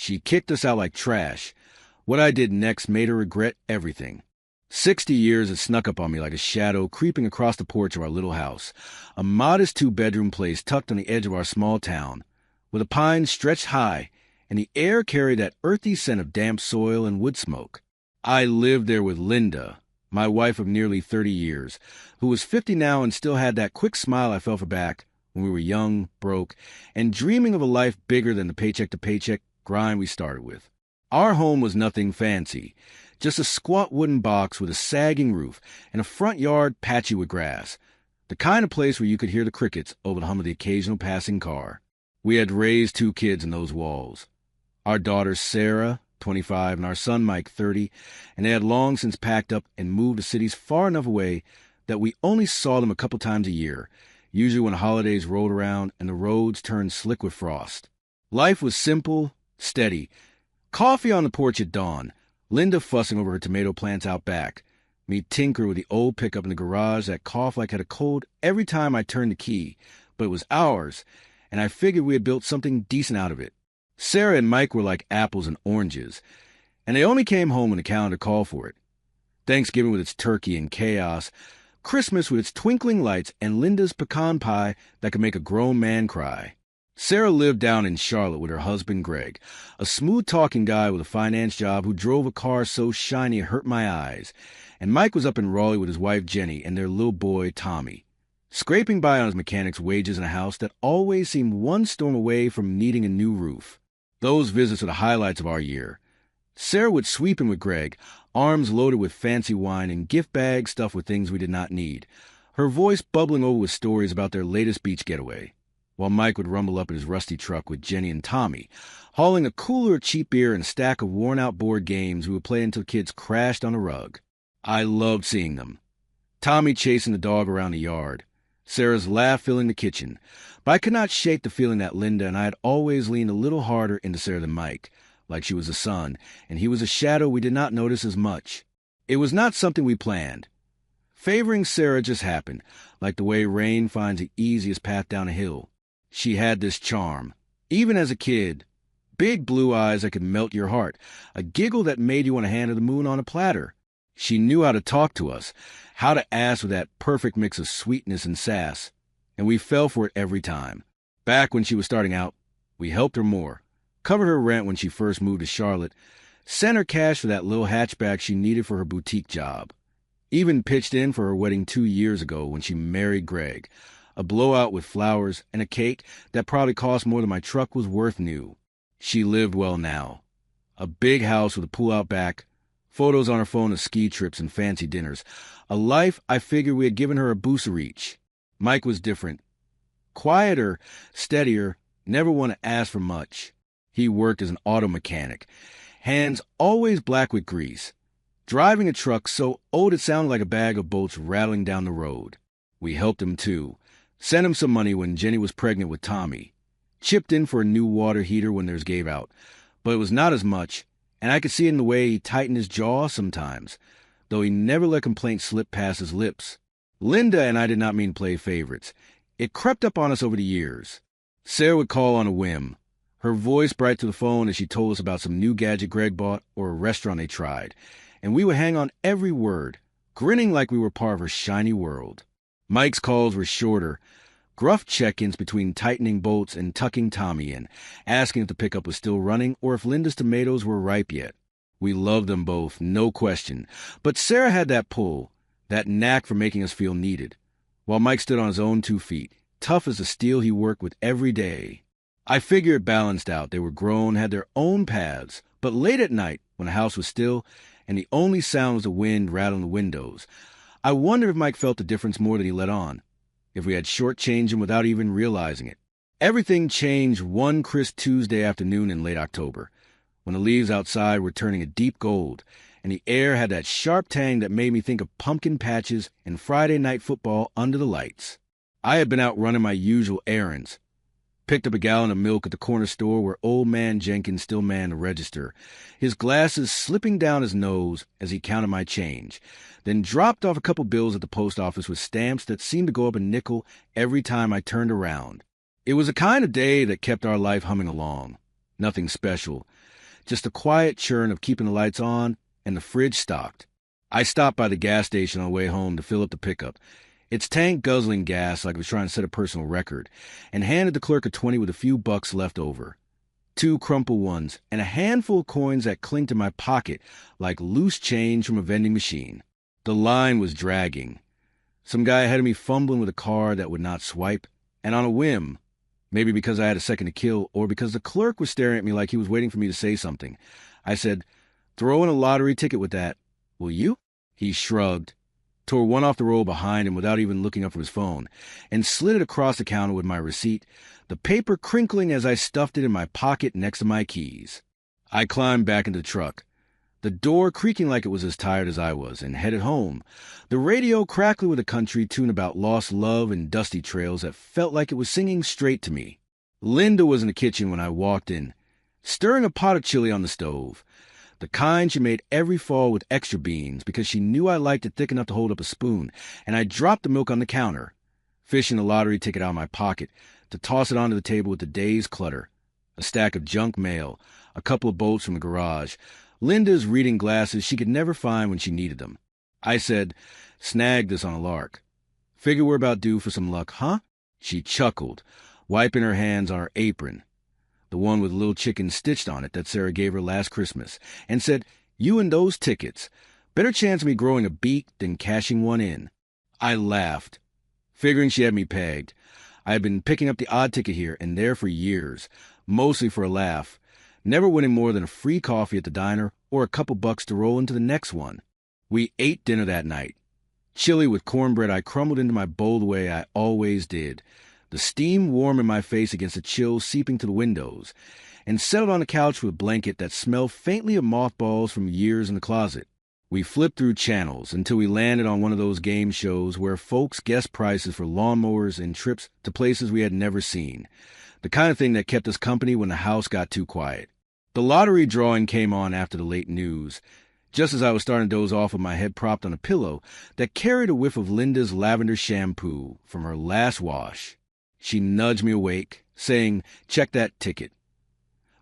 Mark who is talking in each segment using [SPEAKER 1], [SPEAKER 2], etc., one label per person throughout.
[SPEAKER 1] She kicked us out like trash. What I did next made her regret everything. 60 years had snuck up on me like a shadow creeping across the porch of our little house, a modest two-bedroom place tucked on the edge of our small town, where the pines stretched high and the air carried that earthy scent of damp soil and wood smoke. I lived there with Linda, my wife of nearly 30 years, who was 50 now and still had that quick smile I felt her back when we were young, broke, and dreaming of a life bigger than the paycheck-to-paycheck grind we started with. Our home was nothing fancy, just a squat wooden box with a sagging roof and a front yard patchy with grass, the kind of place where you could hear the crickets over the hum of the occasional passing car. We had raised 2 kids in those walls. Our daughter Sarah, 25, and our son Mike, 30, and they had long since packed up and moved to cities far enough away that we only saw them a couple times a year, usually when holidays rolled around and the roads turned slick with frost. Life was simple, steady. Coffee on the porch at dawn, Linda fussing over her tomato plants out back, me tinker with the old pickup in the garage that coughed like it had a cold every time I turned the key, but it was ours, and I figured we had built something decent out of it. Sarah and Mike were like apples and oranges, and they only came home when the calendar called for it. Thanksgiving with its turkey and chaos, Christmas with its twinkling lights, and Linda's pecan pie that could make a grown man cry. Sarah lived down in Charlotte with her husband Greg, a smooth-talking guy with a finance job who drove a car so shiny it hurt my eyes, and Mike was up in Raleigh with his wife Jenny and their little boy Tommy, scraping by on his mechanic's wages in a house that always seemed one storm away from needing a new roof. Those visits were the highlights of our year. Sarah would sweep in with Greg, arms loaded with fancy wine and gift bags stuffed with things we did not need, her voice bubbling over with stories about their latest beach getaway, while Mike would rumble up in his rusty truck with Jenny and Tommy, hauling a cooler of cheap beer and a stack of worn-out board games we would play until kids crashed on the rug. I loved seeing them. Tommy chasing the dog around the yard, Sarah's laugh filling the kitchen, but I could not shake the feeling that Linda and I had always leaned a little harder into Sarah than Mike, like she was a sun, and he was a shadow we did not notice as much. It was not something we planned. Favoring Sarah just happened, like the way rain finds the easiest path down a hill. She had this charm. Even as a kid, big blue eyes that could melt your heart, a giggle that made you want to hand her the moon on a platter. She knew how to talk to us, how to ask with that perfect mix of sweetness and sass, and we fell for it every time. Back when she was starting out, we helped her more, covered her rent when she first moved to Charlotte, sent her cash for that little hatchback she needed for her boutique job. Even pitched in for her wedding 2 years ago when she married Greg. A blowout with flowers and a cake that probably cost more than my truck was worth new. She lived well now. A big house with a pool out back, photos on her phone of ski trips and fancy dinners. A life I figured we had given her a boost of reach. Mike was different. Quieter, steadier, never one to ask for much. He worked as an auto mechanic. Hands always black with grease. Driving a truck so old it sounded like a bag of bolts rattling down the road. We helped him too. Sent him some money when Jenny was pregnant with Tommy. Chipped in for a new water heater when theirs gave out. But it was not as much, and I could see it in the way he tightened his jaw sometimes, though he never let complaint slip past his lips. Linda and I did not mean to play favorites. It crept up on us over the years. Sarah would call on a whim, her voice bright to the phone as she told us about some new gadget Greg bought or a restaurant they tried, and we would hang on every word, grinning like we were part of her shiny world. Mike's calls were shorter, gruff check-ins between tightening bolts and tucking Tommy in, asking if the pickup was still running or if Linda's tomatoes were ripe yet. We loved them both, no question, but Sarah had that pull, that knack for making us feel needed, while Mike stood on his own 2 feet, tough as the steel he worked with every day. I figure it balanced out. They were grown, had their own paths, but late at night, when the house was still and the only sound was the wind rattling the windows, I wondered if Mike felt the difference more than he let on, if we had shortchanged him without even realizing it. Everything changed one crisp Tuesday afternoon in late October, when the leaves outside were turning a deep gold, and the air had that sharp tang that made me think of pumpkin patches and Friday night football under the lights. I had been out running my usual errands. Picked up a gallon of milk at the corner store where old man Jenkins still manned the register, his glasses slipping down his nose as he counted my change, then dropped off a couple bills at the post office with stamps that seemed to go up a nickel every time I turned around. It was a kind of day that kept our life humming along. Nothing special. Just a quiet churn of keeping the lights on and the fridge stocked. I stopped by the gas station on the way home to fill up the pickup, its tank guzzling gas like it was trying to set a personal record, and handed the clerk a 20 with a few bucks left over. 2 crumpled ones, and a handful of coins that clinked in my pocket like loose change from a vending machine. The line was dragging. Some guy ahead of me fumbling with a card that would not swipe, and on a whim, maybe because I had a second to kill or because the clerk was staring at me like he was waiting for me to say something, I said, "Throw in a lottery ticket with that. Will you?" He shrugged, tore one off the roll behind him without even looking up from his phone, and slid it across the counter with my receipt, the paper crinkling as I stuffed it in my pocket next to my keys. I climbed back into the truck, the door creaking like it was as tired as I was, and headed home, the radio crackling with a country tune about lost love and dusty trails that felt like it was singing straight to me. Linda was in the kitchen when I walked in, stirring a pot of chili on the stove, the kind she made every fall with extra beans because she knew I liked it thick enough to hold up a spoon, and I dropped the milk on the counter, fishing the lottery ticket out of my pocket to toss it onto the table with the day's clutter, a stack of junk mail, a couple of bolts from the garage, Linda's reading glasses she could never find when she needed them. I said, "Snag this on a lark. Figure we're about due for some luck, huh?" She chuckled, wiping her hands on her apron, the one with little chickens stitched on it that Sarah gave her last Christmas, and said, "You and those tickets. Better chance of me growing a beak than cashing one in." I laughed, figuring she had me pegged. I had been picking up the odd ticket here and there for years, mostly for a laugh, never winning more than a free coffee at the diner or a couple bucks to roll into the next one. We ate dinner that night. Chili with cornbread I crumbled into my bowl the way I always did, the steam warm in my face against the chill seeping to the windows, and settled on the couch with a blanket that smelled faintly of mothballs from years in the closet. We flipped through channels until we landed on one of those game shows where folks guessed prices for lawnmowers and trips to places we had never seen, the kind of thing that kept us company when the house got too quiet. The lottery drawing came on after the late news, just as I was starting to doze off with my head propped on a pillow that carried a whiff of Linda's lavender shampoo from her last wash. She nudged me awake, saying, "Check that ticket.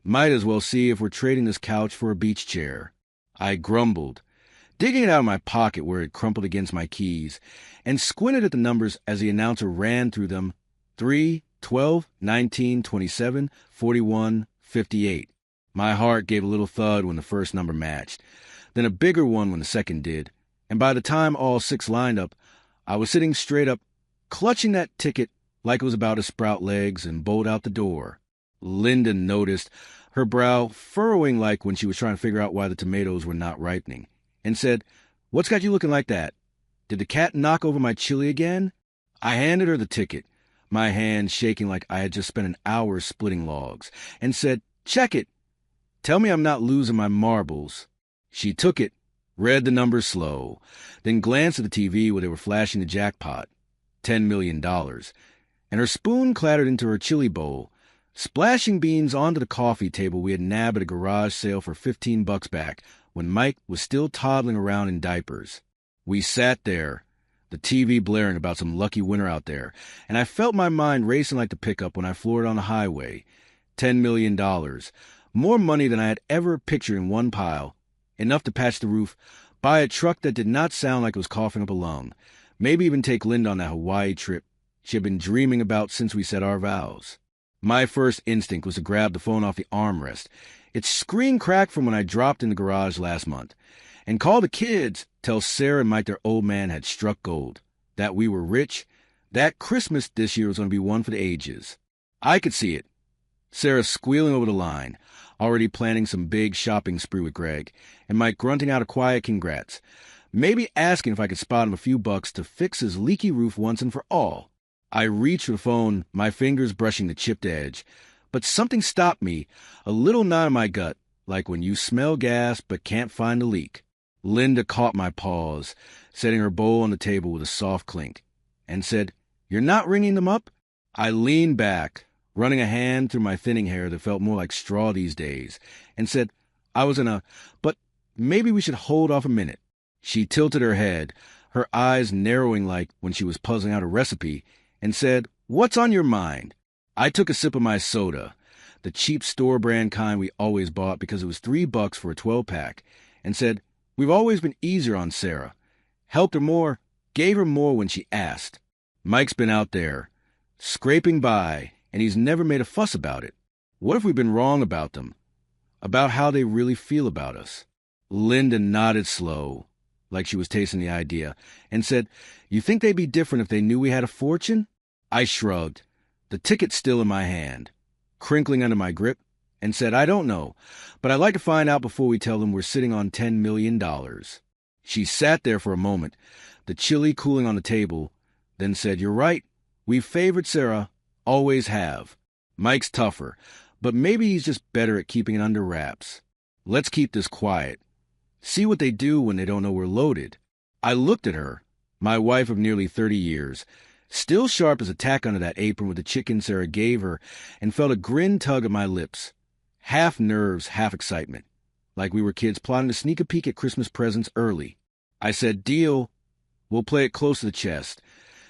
[SPEAKER 1] Might as well see if we're trading this couch for a beach chair." I grumbled, digging it out of my pocket where it crumpled against my keys, and squinted at the numbers as the announcer ran through them: 3, 12, 19, 27, 41, 58. My heart gave a little thud when the first number matched, then a bigger one when the second did, and by the time all 6 lined up, I was sitting straight up, clutching that ticket like it was about to sprout legs and bolt out the door. Linda noticed, her brow furrowing like when she was trying to figure out why the tomatoes were not ripening, and said, "What's got you looking like that? Did the cat knock over my chili again?" I handed her the ticket, my hand shaking like I had just spent an hour splitting logs, and said, "Check it. Tell me I'm not losing my marbles." She took it, read the numbers slow, then glanced at the TV where they were flashing the jackpot, $10 million, and her spoon clattered into her chili bowl, splashing beans onto the coffee table we had nabbed at a garage sale for $15 back when Mike was still toddling around in diapers. We sat there, the TV blaring about some lucky winner out there, and I felt my mind racing like the pickup when I floored on the highway. $10 million. More money than I had ever pictured in one pile, enough to patch the roof, buy a truck that did not sound like it was coughing up a lung, maybe even take Linda on that Hawaii trip she had been dreaming about since we said our vows. My first instinct was to grab the phone off the armrest. Its screen cracked from when I dropped in the garage last month, and call the kids, tell Sarah and Mike their old man had struck gold, that we were rich, that Christmas this year was going to be one for the ages. I could see it. Sarah squealing over the line, already planning some big shopping spree with Greg, and Mike grunting out a quiet congrats, maybe asking if I could spot him a few bucks to fix his leaky roof once and for all. I reached for the phone, my fingers brushing the chipped edge, but something stopped me, a little knot in my gut, like when you smell gas but can't find the leak. Linda caught my paws, setting her bowl on the table with a soft clink, and said, "You're not ringing them up?" I leaned back, running a hand through my thinning hair that felt more like straw these days, and said, "But maybe we should hold off a minute." She tilted her head, her eyes narrowing like when she was puzzling out a recipe, and said, "What's on your mind?" I took a sip of my soda, the cheap store-brand kind we always bought because it was $3 for a 12-pack, and said, "We've always been easier on Sarah. Helped her more, gave her more when she asked. Mike's been out there, scraping by, and he's never made a fuss about it. What if we've been wrong about them? About how they really feel about us?" Linda nodded slow, like she was tasting the idea, and said, "You think they'd be different if they knew we had a fortune?" I shrugged, the ticket still in my hand, crinkling under my grip, and said, "I don't know, but I'd like to find out before we tell them we're sitting on $10 million. She sat there for a moment, the chili cooling on the table, then said, "You're right. We've favored Sarah, always have. Mike's tougher, but maybe he's just better at keeping it under wraps. Let's keep this quiet. See what they do when they don't know we're loaded." I looked at her, my wife of nearly 30 years, still sharp as a tack under that apron with the chicken Sarah gave her, and felt a grin tug at my lips. Half nerves, half excitement, like we were kids plotting to sneak a peek at Christmas presents early. I said, "Deal. We'll play it close to the chest.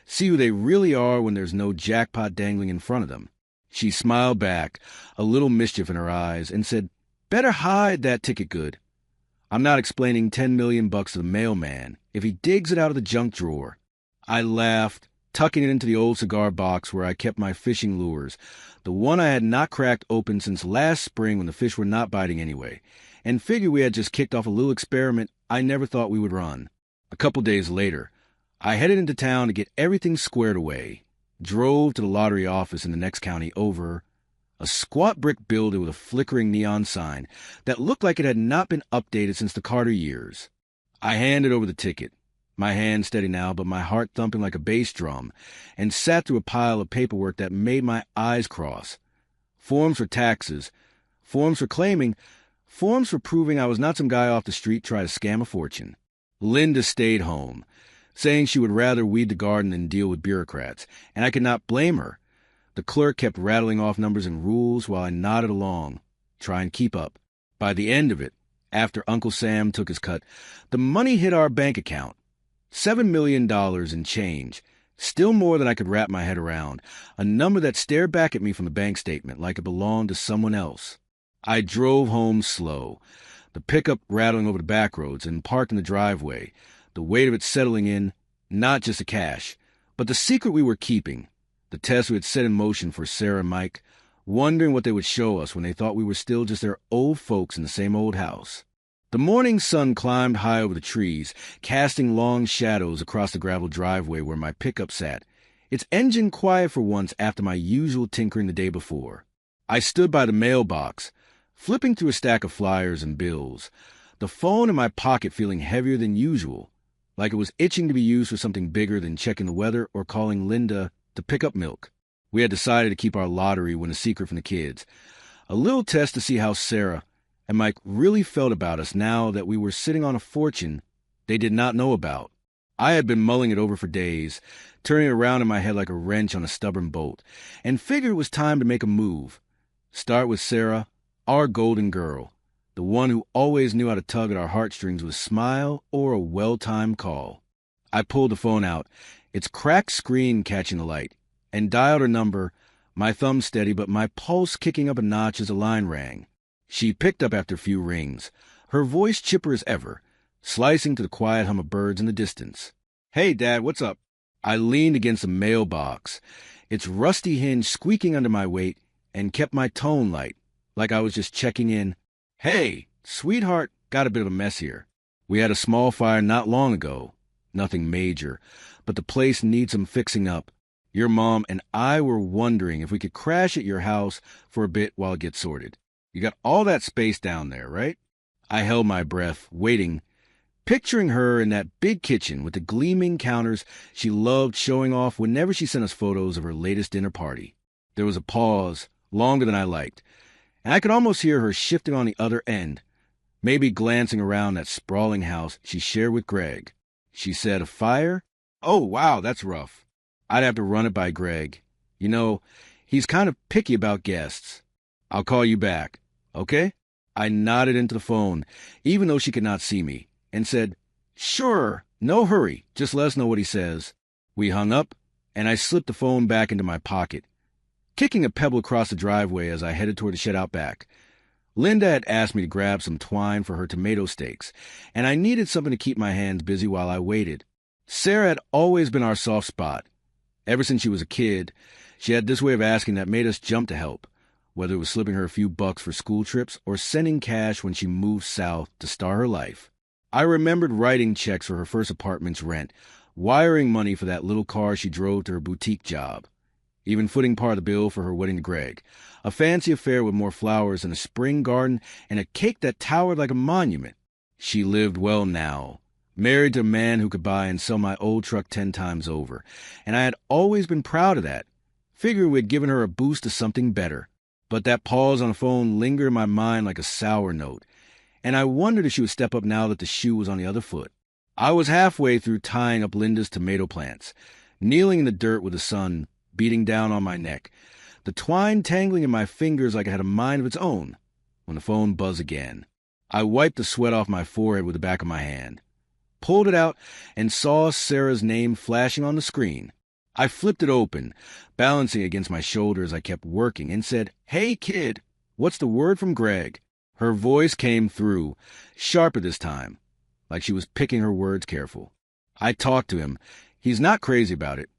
[SPEAKER 1] See who they really are when there's no jackpot dangling in front of them." She smiled back, a little mischief in her eyes, and said, "Better hide that ticket good. I'm not explaining $10 million to the mailman if he digs it out of the junk drawer." I laughed, tucking it into the old cigar box where I kept my fishing lures, the one I had not cracked open since last spring when the fish were not biting anyway, and figured we had just kicked off a little experiment I never thought we would run. A couple days later, I headed into town to get everything squared away, drove to the lottery office in the next county over, a squat brick building with a flickering neon sign that looked like it had not been updated since the Carter years. I handed over the ticket, my hand steady now but my heart thumping like a bass drum, and sat through a pile of paperwork that made my eyes cross. Forms for taxes, forms for claiming, forms for proving I was not some guy off the street trying to scam a fortune. Linda stayed home, saying she would rather weed the garden than deal with bureaucrats, and I could not blame her. The clerk kept rattling off numbers and rules while I nodded along, trying to keep up. By the end of it, after Uncle Sam took his cut, the money hit our bank account. $7 million in change, still more than I could wrap my head around, a number that stared back at me from the bank statement like it belonged to someone else. I drove home slow, the pickup rattling over the back roads and parked in the driveway, the weight of it settling in, not just the cash, but the secret we were keeping, the test we had set in motion for Sarah and Mike, wondering what they would show us when they thought we were still just their old folks in the same old house. The morning sun climbed high over the trees, casting long shadows across the gravel driveway where my pickup sat, its engine quiet for once after my usual tinkering the day before. I stood by the mailbox, flipping through a stack of flyers and bills, the phone in my pocket feeling heavier than usual, like it was itching to be used for something bigger than checking the weather or calling Linda to pick up milk. We had decided to keep our lottery when a secret from the kids, a little test to see how Sarah and Mike really felt about us now that we were sitting on a fortune they did not know about. I had been mulling it over for days, turning it around in my head like a wrench on a stubborn bolt, and figured it was time to make a move. Start with Sarah, our golden girl, the one who always knew how to tug at our heartstrings with a smile or a well-timed call. I pulled the phone out, its cracked screen catching the light, and dialed her number, my thumb steady but my pulse kicking up a notch as the line rang. She picked up after a few rings, her voice chipper as ever, slicing to the quiet hum of birds in the distance. "Hey, Dad, what's up?" I leaned against the mailbox, its rusty hinge squeaking under my weight, and kept my tone light, like I was just checking in. "Hey, sweetheart, got a bit of a mess here. We had a small fire not long ago. Nothing major, but the place needs some fixing up. Your mom and I were wondering if we could crash at your house for a bit while it gets sorted. You got all that space down there, right?" I held my breath, waiting, picturing her in that big kitchen with the gleaming counters she loved showing off whenever she sent us photos of her latest dinner party. There was a pause, longer than I liked, and I could almost hear her shifting on the other end, maybe glancing around that sprawling house she shared with Greg. She said, "A fire? Oh, wow, that's rough. I'd have to run it by Greg. You know, he's kind of picky about guests. I'll call you back, okay?" I nodded into the phone, even though she could not see me, and said, "Sure, no hurry, just let us know what he says." We hung up, and I slipped the phone back into my pocket, kicking a pebble across the driveway as I headed toward the shed out back. Linda had asked me to grab some twine for her tomato steaks, and I needed something to keep my hands busy while I waited. Sarah had always been our soft spot. Ever since she was a kid, she had this way of asking that made us jump to help, whether it was slipping her a few bucks for school trips or sending cash when she moved south to start her life. I remembered writing checks for her first apartment's rent, wiring money for that little car she drove to her boutique job, even footing part of the bill for her wedding to Greg, a fancy affair with more flowers and a spring garden and a cake that towered like a monument. She lived well now, married to a man who could buy and sell my old truck 10 times over, and I had always been proud of that, figuring we'd given her a boost to something better. But that pause on the phone lingered in my mind like a sour note, and I wondered if she would step up now that the shoe was on the other foot. I was halfway through tying up Linda's tomato plants, kneeling in the dirt with the sun beating down on my neck, the twine tangling in my fingers like it had a mind of its own, when the phone buzzed again. I wiped the sweat off my forehead with the back of my hand, pulled it out, and saw Sarah's name flashing on the screen. I flipped it open, balancing against my shoulder as I kept working, and said, "Hey, kid, what's the word from Greg?" Her voice came through, sharper this time, like she was picking her words careful. "I talked to him. He's not crazy about it,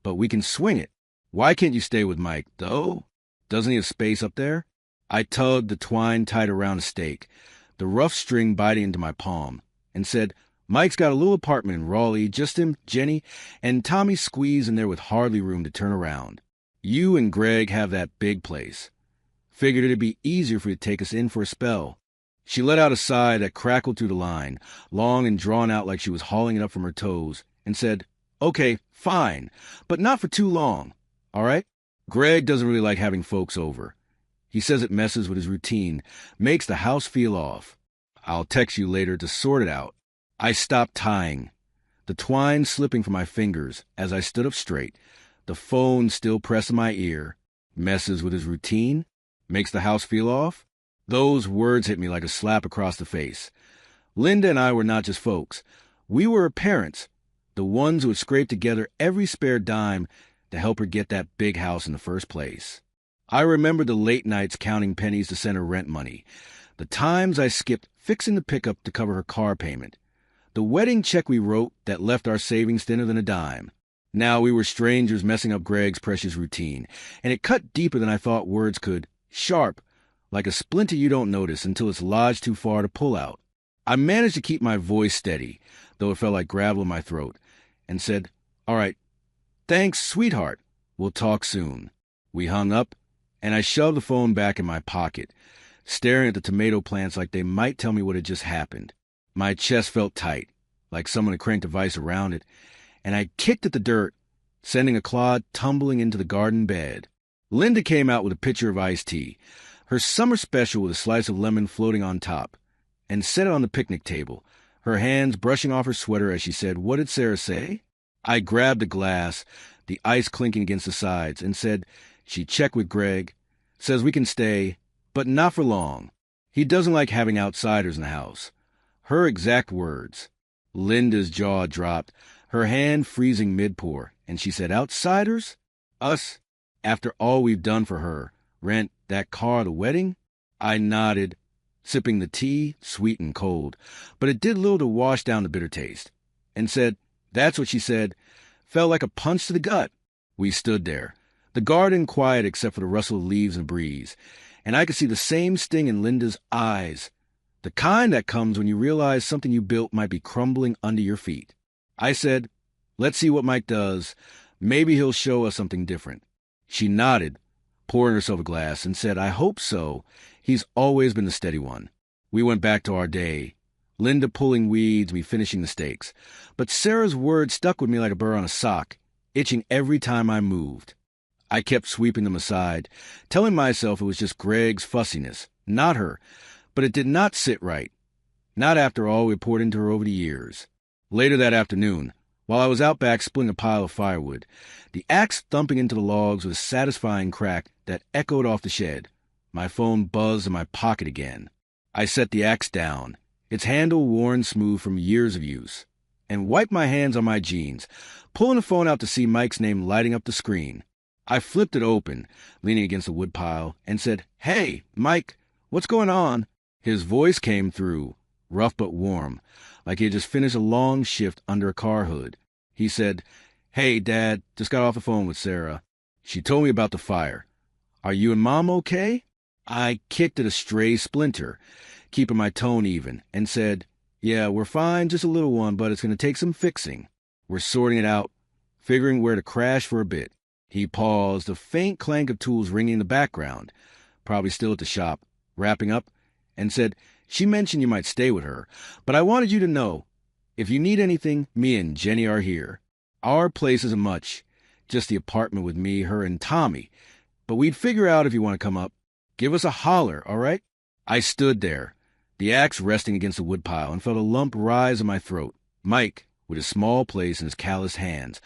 [SPEAKER 1] but we can swing it. Why can't you stay with Mike, though? Doesn't he have space up there?" I tugged the twine tight around a stake, the rough string biting into my palm, and said, "Mike's got a little apartment in Raleigh, just him, Jenny, and Tommy squeezed in there with hardly room to turn around. You and Greg have that big place. Figured it'd be easier for you to take us in for a spell." She let out a sigh that crackled through the line, long and drawn out like she was hauling it up from her toes, and said, "Okay, fine, but not for too long, all right? Greg doesn't really like having folks over. He says it messes with his routine, makes the house feel off. I'll text you later to sort it out." I stopped tying, the twine slipping from my fingers as I stood up straight, the phone still pressed to my ear. Messes with his routine? Makes the house feel off? Those words hit me like a slap across the face. Linda and I were not just folks. We were her parents, the ones who had scraped together every spare dime to help her get that big house in the first place. I remembered the late nights counting pennies to send her rent money, the times I skipped fixing the pickup to cover her car payment, the wedding check we wrote that left our savings thinner than a dime. Now we were strangers messing up Greg's precious routine, and it cut deeper than I thought words could, sharp, like a splinter you don't notice until it's lodged too far to pull out. I managed to keep my voice steady, though it felt like gravel in my throat, and said, "All right, thanks, sweetheart. We'll talk soon." We hung up, and I shoved the phone back in my pocket, staring at the tomato plants like they might tell me what had just happened. My chest felt tight, like someone had cranked a vise around it, and I kicked at the dirt, sending a clod tumbling into the garden bed. Linda came out with a pitcher of iced tea, her summer special with a slice of lemon floating on top, and set it on the picnic table, her hands brushing off her sweater as she said, "What did Sarah say?" I grabbed the glass, the ice clinking against the sides, and said, "She checked with Greg, says we can stay, but not for long. He doesn't like having outsiders in the house." Her exact words. Linda's jaw dropped, her hand freezing mid-pour, and she said, "Outsiders? Us? After all we've done for her, rent, that car, the wedding?" I nodded, sipping the tea, sweet and cold, but it did little to wash down the bitter taste, and said, "That's what she said. Felt like a punch to the gut." We stood there, the garden quiet except for the rustle of leaves and breeze, and I could see the same sting in Linda's eyes, the kind that comes when you realize something you built might be crumbling under your feet. I said, "Let's see what Mike does. Maybe he'll show us something different." She nodded, pouring herself a glass, and said, "I hope so. He's always been the steady one." We went back to our day, Linda pulling weeds, me finishing the steaks. But Sarah's words stuck with me like a burr on a sock, itching every time I moved. I kept sweeping them aside, telling myself it was just Greg's fussiness, not her, but it did not sit right. Not after all we poured into her over the years. Later that afternoon, while I was out back splitting a pile of firewood, the axe thumping into the logs with a satisfying crack that echoed off the shed, my phone buzzed in my pocket again. I set the axe down, its handle worn smooth from years of use, and wiped my hands on my jeans, pulling the phone out to see Mike's name lighting up the screen. I flipped it open, leaning against the woodpile, and said, "Hey, Mike, what's going on?" His voice came through, rough but warm, like he had just finished a long shift under a car hood. He said, "Hey, Dad, just got off the phone with Sarah. She told me about the fire. Are you and Mom okay?" I kicked at a stray splinter, keeping my tone even, and said, "Yeah, we're fine, just a little one, but it's going to take some fixing. We're sorting it out, figuring where to crash for a bit." He paused, a faint clank of tools ringing in the background, probably still at the shop, wrapping up, and said, "She mentioned you might stay with her, but I wanted you to know, if you need anything, me and Jenny are here. Our place isn't much, just the apartment with me, her, and Tommy, but we'd figure out if you want to come up. Give us a holler, all right?" I stood there, the axe resting against the woodpile, and felt a lump rise in my throat. Mike, with his small place in his calloused hands,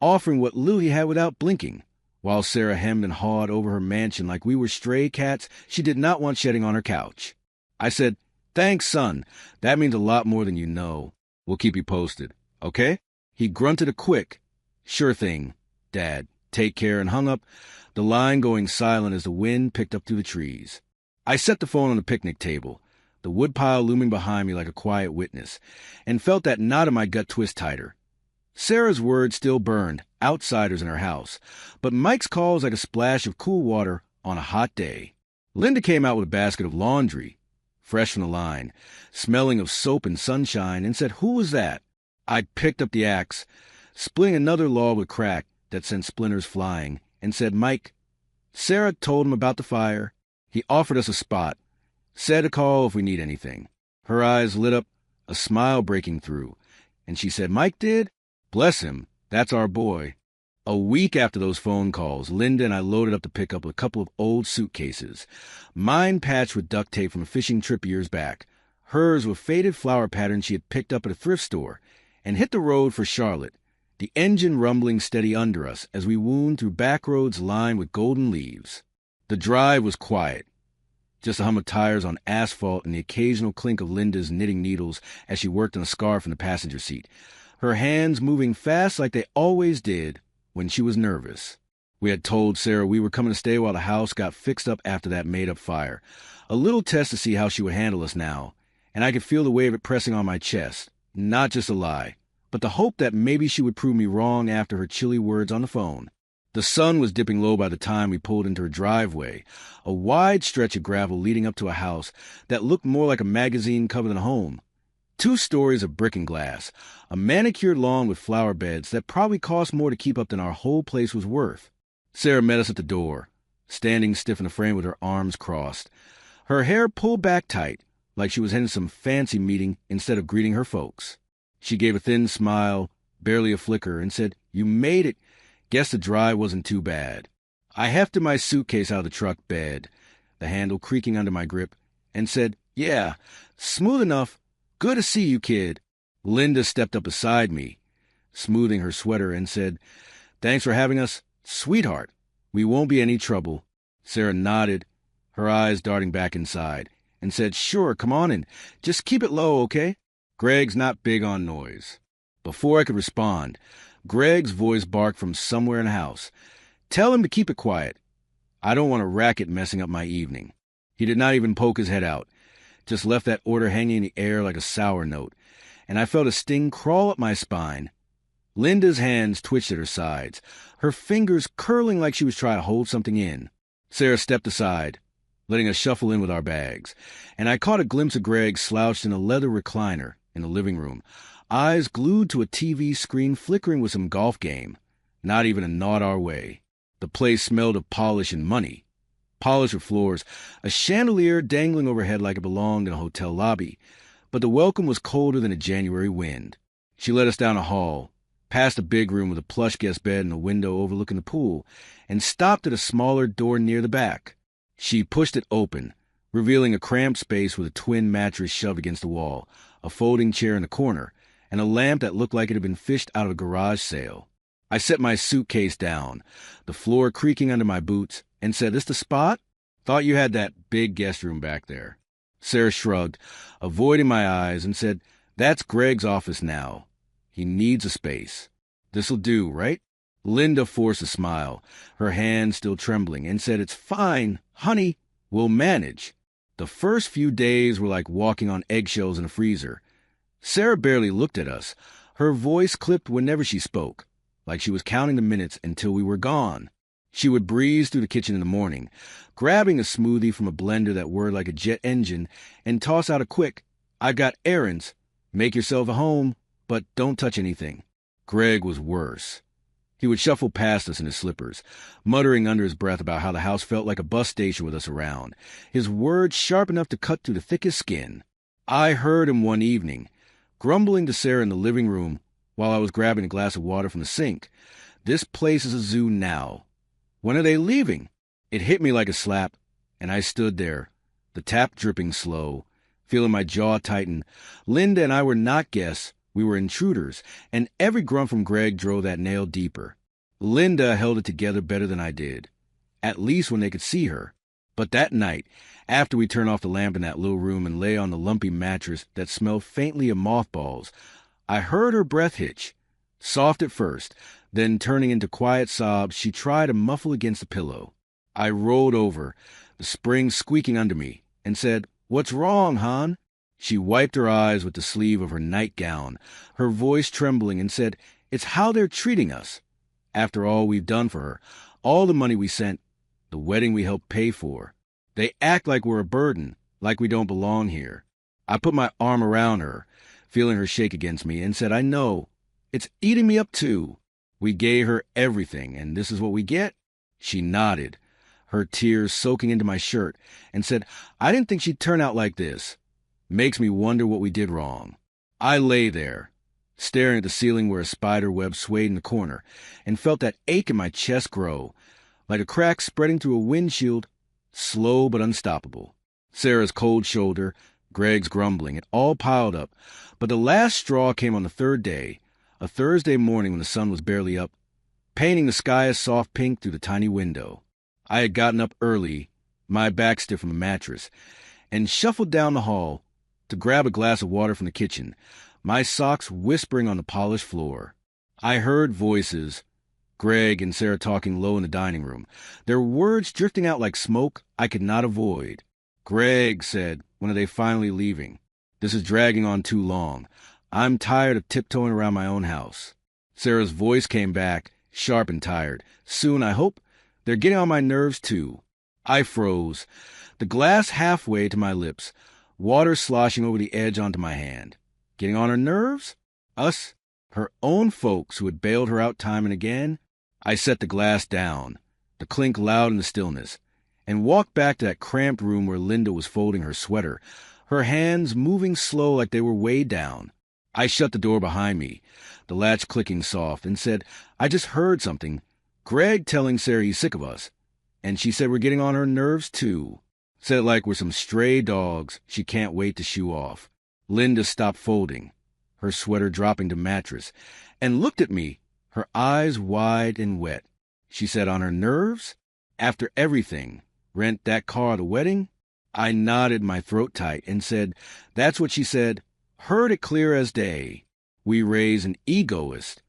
[SPEAKER 1] offering what little he had without blinking, while Sarah hemmed and hawed over her mansion like we were stray cats she did not want shedding on her couch. I said, "Thanks, son. That means a lot more than you know. We'll keep you posted, okay?" He grunted a quick, "Sure thing, Dad. Take care," and hung up, the line going silent as the wind picked up through the trees. I set the phone on the picnic table, the woodpile looming behind me like a quiet witness, and felt that knot in my gut twist tighter. Sarah's words still burned, outsiders in her house, but Mike's call was like a splash of cool water on a hot day. Linda came out with a basket of laundry, fresh from the line, smelling of soap and sunshine, and said, "Who was that?" I picked up the axe, splitting another log with crack that sent splinters flying, and said, "Mike, Sarah told him about the fire. He offered us a spot, said to call if we need anything." Her eyes lit up, a smile breaking through, and she said, "Mike did? Bless him, that's our boy." A week after those phone calls, Linda and I loaded up the pickup with a couple of old suitcases, mine patched with duct tape from a fishing trip years back, hers with faded flower patterns she had picked up at a thrift store, and hit the road for Charlotte, the engine rumbling steady under us as we wound through back roads lined with golden leaves. The drive was quiet, just a hum of tires on asphalt and the occasional clink of Linda's knitting needles as she worked on a scarf in the passenger seat, her hands moving fast like they always did when she was nervous. We had told Sarah we were coming to stay while the house got fixed up after that made-up fire, a little test to see how she would handle us now, and I could feel the weight of it pressing on my chest, not just a lie, but the hope that maybe she would prove me wrong after her chilly words on the phone. The sun was dipping low by the time we pulled into her driveway, a wide stretch of gravel leading up to a house that looked more like a magazine cover than a home. 2 stories of brick and glass, a manicured lawn with flower beds that probably cost more to keep up than our whole place was worth. Sarah met us at the door, standing stiff in the frame with her arms crossed, her hair pulled back tight, like she was heading some fancy meeting instead of greeting her folks. She gave a thin smile, barely a flicker, and said, "You made it. Guess the drive wasn't too bad." I hefted my suitcase out of the truck bed, the handle creaking under my grip, and said, "Yeah, smooth enough. Good to see you, kid." Linda stepped up beside me, smoothing her sweater, and said, "Thanks for having us, sweetheart. We won't be any trouble." Sarah nodded, her eyes darting back inside, and said, "Sure, come on in. Just keep it low, okay? Greg's not big on noise." Before I could respond, Greg's voice barked from somewhere in the house. "Tell him to keep it quiet. I don't want a racket messing up my evening." He did not even poke his head out, just left that order hanging in the air like a sour note, and I felt a sting crawl up my spine. Linda's hands twitched at her sides, her fingers curling like she was trying to hold something in. Sarah stepped aside, letting us shuffle in with our bags, and I caught a glimpse of Greg slouched in a leather recliner in the living room, eyes glued to a TV screen flickering with some golf game, not even a nod our way. The place smelled of polish and money. Polished floors, a chandelier dangling overhead like it belonged in a hotel lobby, but the welcome was colder than a January wind. She led us down a hall, past a big room with a plush guest bed and a window overlooking the pool, and stopped at a smaller door near the back. She pushed it open, revealing a cramped space with a twin mattress shoved against the wall, a folding chair in the corner, and a lamp that looked like it had been fished out of a garage sale. I set my suitcase down, the floor creaking under my boots, and said, "This the spot? Thought you had that big guest room back there." Sarah shrugged, avoiding my eyes, and said, "That's Greg's office now. He needs a space. This'll do, right?" Linda forced a smile, her hand still trembling, and said, "It's fine, honey. We'll manage." The first few days were like walking on eggshells in a freezer. Sarah barely looked at us. Her voice clipped whenever she spoke, like she was counting the minutes until we were gone. She would breeze through the kitchen in the morning, grabbing a smoothie from a blender that whirred like a jet engine, and toss out a quick, "I've got errands. Make yourself at home, but don't touch anything." Greg was worse. He would shuffle past us in his slippers, muttering under his breath about how the house felt like a bus station with us around, his words sharp enough to cut through the thickest skin. I heard him one evening, grumbling to Sarah in the living room while I was grabbing a glass of water from the sink. "This place is a zoo now. When are they leaving?" It hit me like a slap, and I stood there, the tap dripping slow, feeling my jaw tighten. Linda and I were not guests. We were intruders, and every grunt from Greg drove that nail deeper. Linda held it together better than I did, at least when they could see her. But that night, after we turned off the lamp in that little room and lay on the lumpy mattress that smelled faintly of mothballs, I heard her breath hitch, soft at first, then turning into quiet sobs she tried to muffle against the pillow. I rolled over, the springs squeaking under me, and said, "What's wrong, hon?" She wiped her eyes with the sleeve of her nightgown, her voice trembling, and said, "It's how they're treating us. After all we've done for her, all the money we sent, the wedding we helped pay for. They act like we're a burden, like we don't belong here." I put my arm around her, feeling her shake against me, and said, "I know. It's eating me up too. We gave her everything, and this is what we get?" She nodded, her tears soaking into my shirt, and said, "I didn't think she'd turn out like this. Makes me wonder what we did wrong." I lay there, staring at the ceiling where a spider web swayed in the corner, and felt that ache in my chest grow, like a crack spreading through a windshield, slow but unstoppable. Sarah's cold shoulder, Greg's grumbling, it all piled up. But the last straw came on the third day, a Thursday morning when the sun was barely up, painting the sky a soft pink through the tiny window. I had gotten up early, my back stiff from the mattress, and shuffled down the hall to grab a glass of water from the kitchen, my socks whispering on the polished floor. I heard voices, Greg and Sarah talking low in the dining room, their words drifting out like smoke I could not avoid. Greg said, "When are they finally leaving? This is dragging on too long. I'm tired of tiptoeing around my own house." Sarah's voice came back, sharp and tired. "Soon, I hope. They're getting on my nerves, too." I froze, the glass halfway to my lips, water sloshing over the edge onto my hand. Getting on her nerves? Us? Her own folks who had bailed her out time and again? I set the glass down, the clink loud in the stillness, and walked back to that cramped room where Linda was folding her sweater, her hands moving slow like they were weighed down. I shut the door behind me, the latch clicking soft, and said, "I just heard something. Greg telling Sarah he's sick of us. And she said we're getting on her nerves, too. Said it like we're some stray dogs she can't wait to shoo off." Linda stopped folding, her sweater dropping to mattress, and looked at me, her eyes wide and wet. She said, "On her nerves? After everything? Rent, that car, the wedding?" I nodded, my throat tight, and said, "That's what she said. Heard it clear as day. We raise an egoist.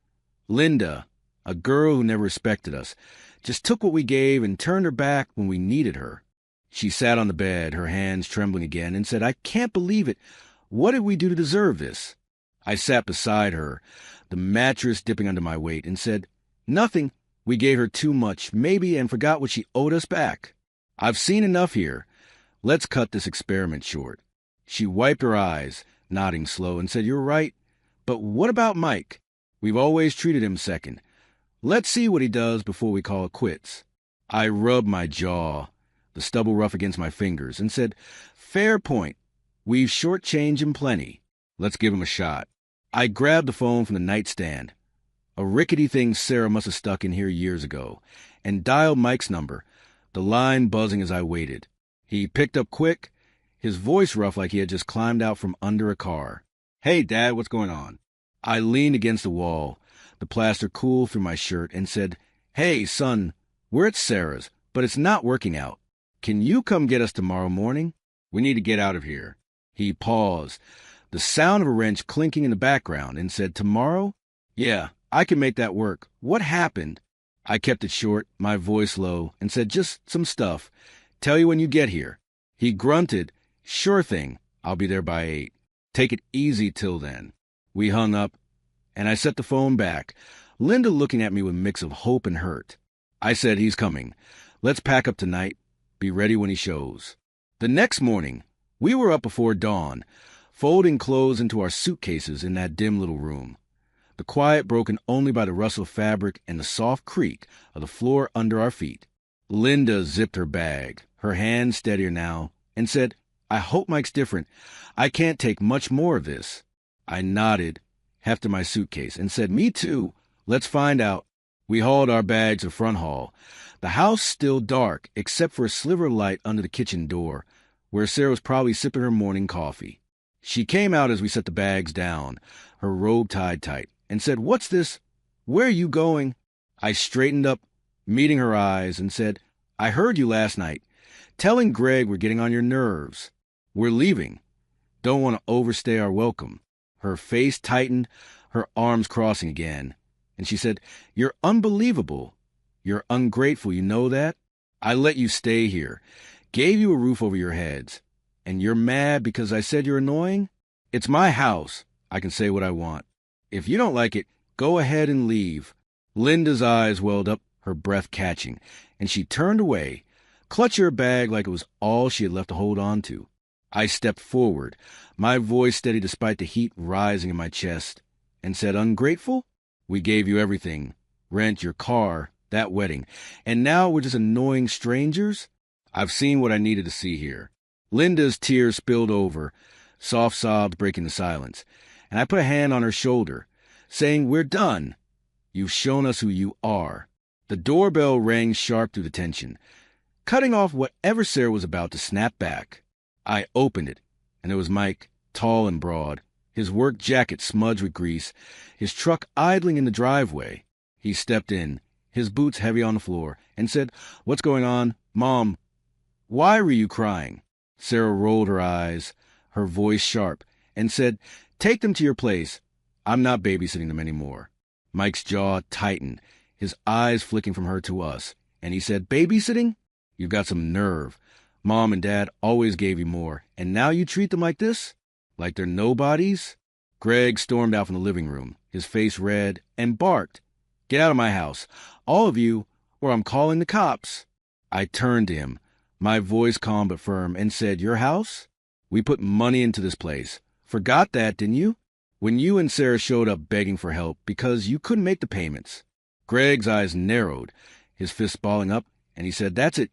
[SPEAKER 1] Linda, a girl who never respected us, just took what we gave and turned her back when we needed her." She sat on the bed, her hands trembling again, and said, "I can't believe it. What did we do to deserve this?" I sat beside her, the mattress dipping under my weight, and said, "Nothing. We gave her too much, maybe, and forgot what she owed us back. I've seen enough here. Let's cut this experiment short." She wiped her eyes, nodding slow, and said, "You're right. But what about Mike? We've always treated him second. Let's see what he does before we call it quits." I rubbed my jaw, the stubble rough against my fingers, and said, "Fair point. We've shortchanged him plenty. Let's give him a shot." I grabbed the phone from the nightstand, a rickety thing Sarah must have stuck in here years ago, and dialed Mike's number, the line buzzing as I waited. He picked up quick, his voice rough like he had just climbed out from under a car. "Hey, Dad, what's going on?" I leaned against the wall, the plaster cool through my shirt, and said, "Hey, son, we're at Sarah's, but it's not working out. Can you come get us tomorrow morning? We need to get out of here." He paused, the sound of a wrench clinking in the background, and said, "Tomorrow? Yeah, I can make that work. What happened?" I kept it short, my voice low, and said, just some stuff. Tell you when you get here. He grunted, sure thing, I'll be there by 8. Take it easy till then. We hung up, and I set the phone back, Linda looking at me with a mix of hope and hurt. I said, he's coming. Let's pack up tonight. Be ready when he shows. The next morning, we were up before dawn, folding clothes into our suitcases in that dim little room. The quiet broken only by the rustle of fabric and the soft creak of the floor under our feet. Linda zipped her bag, her hand steadier now, and said, I hope Mike's different. I can't take much more of this. I nodded, hefted my suitcase, and said, me too. Let's find out. We hauled our bags to the front hall. The house still dark, except for a sliver of light under the kitchen door, where Sarah was probably sipping her morning coffee. She came out as we set the bags down, her robe tied tight, and said, what's this? Where are you going? I straightened up, meeting her eyes, and said, I heard you last night, telling Greg we're getting on your nerves. We're leaving. Don't want to overstay our welcome. Her face tightened, her arms crossing again, and she said, you're unbelievable. You're ungrateful, you know that? I let you stay here, gave you a roof over your heads, and you're mad because I said you're annoying? It's my house. I can say what I want. If you don't like it, go ahead and leave. Linda's eyes welled up, her breath catching, and she turned away, clutching her bag like it was all she had left to hold on to. I stepped forward, my voice steady despite the heat rising in my chest, and said, ungrateful? We gave you everything. Rent, your car, that wedding, and now we're just annoying strangers? I've seen what I needed to see here. Linda's tears spilled over, soft sobs breaking the silence, and I put a hand on her shoulder, saying, we're done. You've shown us who you are. The doorbell rang sharp through the tension, cutting off whatever Sarah was about to snap back. I opened it, and there was Mike, tall and broad, his work jacket smudged with grease, his truck idling in the driveway. He stepped in, his boots heavy on the floor, and said, what's going on? Mom, why were you crying? Sarah rolled her eyes, her voice sharp, and said, take them to your place. I'm not babysitting them anymore. Mike's jaw tightened, his eyes flicking from her to us, and he said, babysitting? You've got some nerve. Mom and Dad always gave you more, and now you treat them like this? Like they're nobodies? Greg stormed out from the living room, his face red, and barked, get out of my house, all of you, or I'm calling the cops. I turned to him, my voice calm but firm, and said, your house? We put money into this place. Forgot that, didn't you? When you and Sarah showed up begging for help because you couldn't make the payments. Greg's eyes narrowed, his fist balling up, and he said, that's it.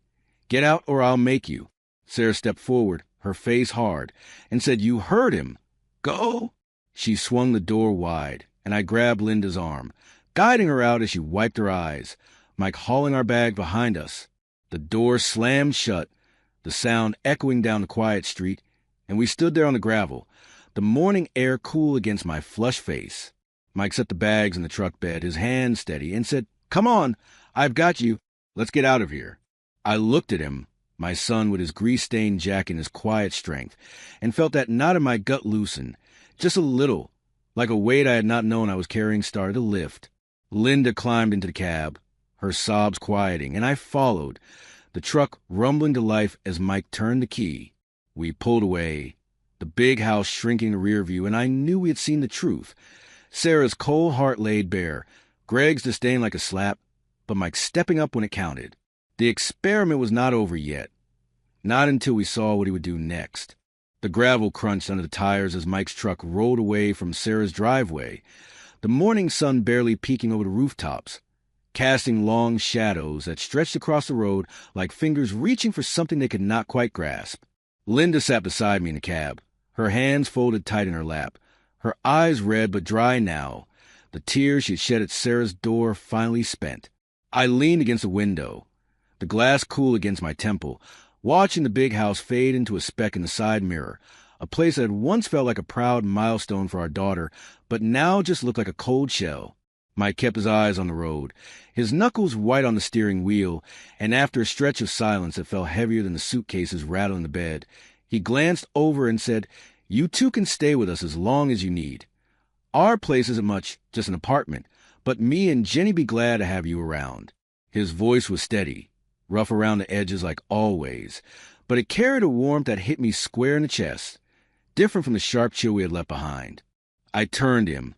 [SPEAKER 1] Get out or I'll make you. Sarah stepped forward, her face hard, and said, you heard him. Go. She swung the door wide, and I grabbed Linda's arm, guiding her out as she wiped her eyes, Mike hauling our bag behind us. The door slammed shut, the sound echoing down the quiet street, and we stood there on the gravel, the morning air cool against my flushed face. Mike set the bags in the truck bed, his hand steady, and said, come on, I've got you. Let's get out of here. I looked at him, my son with his grease-stained jacket and his quiet strength, and felt that knot in my gut loosen, just a little, like a weight I had not known I was carrying started to lift. Linda climbed into the cab, her sobs quieting, and I followed, the truck rumbling to life as Mike turned the key. We pulled away, the big house shrinking in the rear view, and I knew we had seen the truth. Sarah's cold heart laid bare, Greg's disdain like a slap, but Mike stepping up when it counted. The experiment was not over yet. Not until we saw what he would do next. The gravel crunched under the tires as Mike's truck rolled away from Sarah's driveway, the morning sun barely peeking over the rooftops, casting long shadows that stretched across the road like fingers reaching for something they could not quite grasp. Linda sat beside me in the cab, her hands folded tight in her lap, her eyes red but dry now, the tears she had shed at Sarah's door finally spent. I leaned against the window, the glass cool against my temple, watching the big house fade into a speck in the side mirror, a place that had once felt like a proud milestone for our daughter, but now just looked like a cold shell. Mike kept his eyes on the road, his knuckles white on the steering wheel, and after a stretch of silence that felt heavier than the suitcases rattling the bed, he glanced over and said, you two can stay with us as long as you need. Our place isn't much, just an apartment, but me and Jenny be glad to have you around. His voice was steady, rough around the edges like always, but it carried a warmth that hit me square in the chest, different from the sharp chill we had left behind. I turned him,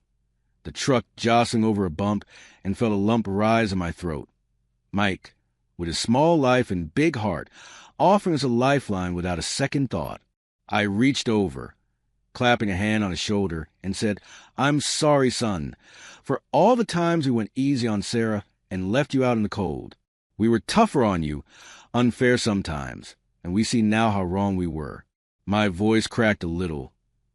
[SPEAKER 1] the truck jostling over a bump, and felt a lump rise in my throat. Mike, with his small life and big heart, offering us a lifeline without a second thought. I reached over, clapping a hand on his shoulder, and said, "I'm sorry, son, for all the times we went easy on Sarah and left you out in the cold. We were tougher on you, unfair sometimes, and we see now how wrong we were." My voice cracked a little,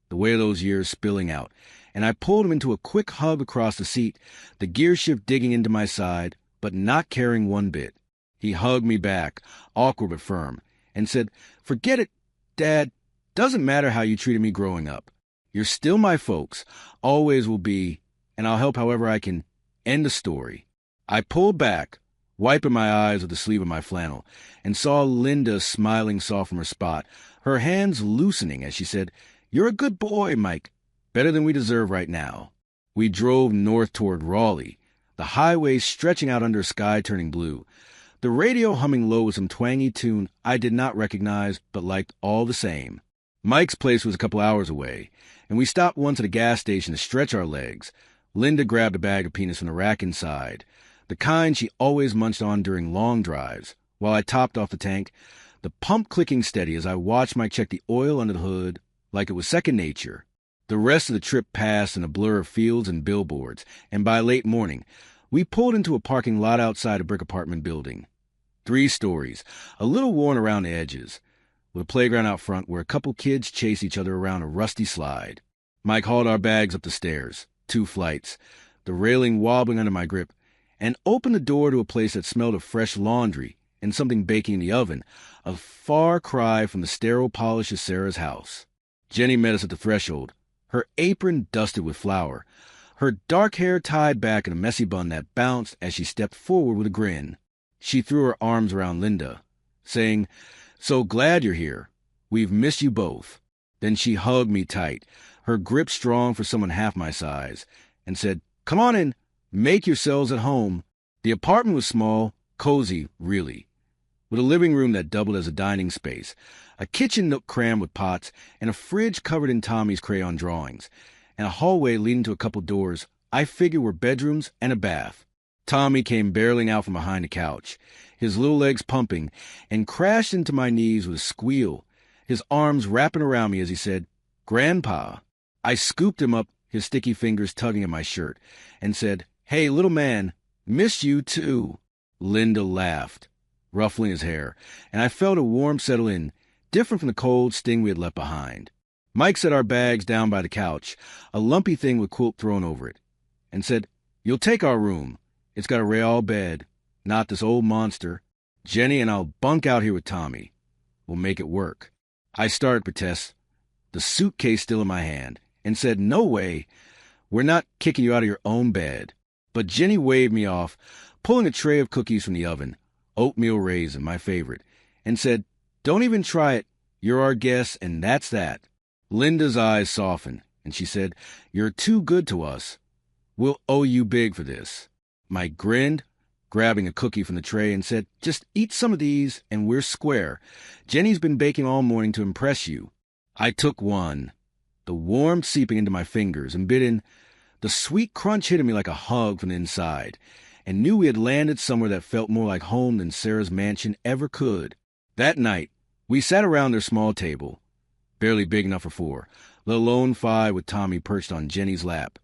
[SPEAKER 1] the weight of those years spilling out, and I pulled him into a quick hug across the seat, the gear shift digging into my side, but not caring one bit. He hugged me back, awkward but firm, and said, "Forget it, Dad. Doesn't matter how you treated me growing up. You're still my folks, always will be, and I'll help however I can. End the story." I pulled back, wiping my eyes with the sleeve of my flannel, and saw Linda smiling soft from her spot, her hands loosening as she said, "You're a good boy, Mike. Better than we deserve right now." We drove north toward Raleigh, the highway stretching out under a sky turning blue, the radio humming low with some twangy tune I did not recognize but liked all the same. Mike's place was a couple hours away, and we stopped once at a gas station to stretch our legs. Linda grabbed a bag of peanuts from the rack inside, the kind she always munched on during long drives, while I topped off the tank, the pump clicking steady as I watched Mike check the oil under the hood like it was second nature. The rest of the trip passed in a blur of fields and billboards, and by late morning, we pulled into a parking lot outside a brick apartment building. 3 stories, a little worn around the edges, with a playground out front where a couple kids chased each other around a rusty slide. Mike hauled our bags up the stairs, 2 flights, the railing wobbling under my grip, and opened the door to a place that smelled of fresh laundry and something baking in the oven, a far cry from the sterile polish of Sarah's house. Jenny met us at the threshold, her apron dusted with flour, her dark hair tied back in a messy bun that bounced as she stepped forward with a grin. She threw her arms around Linda, saying, "So glad you're here. We've missed you both." Then she hugged me tight, her grip strong for someone half my size, and said, "Come on in. Make yourselves at home." The apartment was small, cozy, really, with a living room that doubled as a dining space, a kitchen nook crammed with pots, and a fridge covered in Tommy's crayon drawings, and a hallway leading to a couple doors I figured were bedrooms and a bath. Tommy came barreling out from behind the couch, his little legs pumping, and crashed into my knees with a squeal, his arms wrapping around me as he said, "Grandpa." I scooped him up, his sticky fingers tugging at my shirt, and said, "Hey, little man, missed you too." Linda laughed, ruffling his hair, and I felt a warmth settle in, different from the cold sting we had left behind. Mike set our bags down by the couch, a lumpy thing with quilt thrown over it, and said, "You'll take our room. It's got a rail bed, not this old monster. Jenny and I'll bunk out here with Tommy. We'll make it work." I started to protest, the suitcase still in my hand, and said, "No way. We're not kicking you out of your own bed." But Jenny waved me off, pulling a tray of cookies from the oven, oatmeal raisin, my favorite, and said, "Don't even try it. You're our guest, and that's that." Linda's eyes softened, and she said, "You're too good to us. We'll owe you big for this." Mike grinned, grabbing a cookie from the tray, and said, "Just eat some of these, and we're square. Jenny's been baking all morning to impress you." I took one, the warmth seeping into my fingers, and bit in. The sweet crunch hit me like a hug from the inside, and knew we had landed somewhere that felt more like home than Sarah's mansion ever could. That night, we sat around their small table, barely big enough for 4, let alone 5 with Tommy perched on Jenny's lap,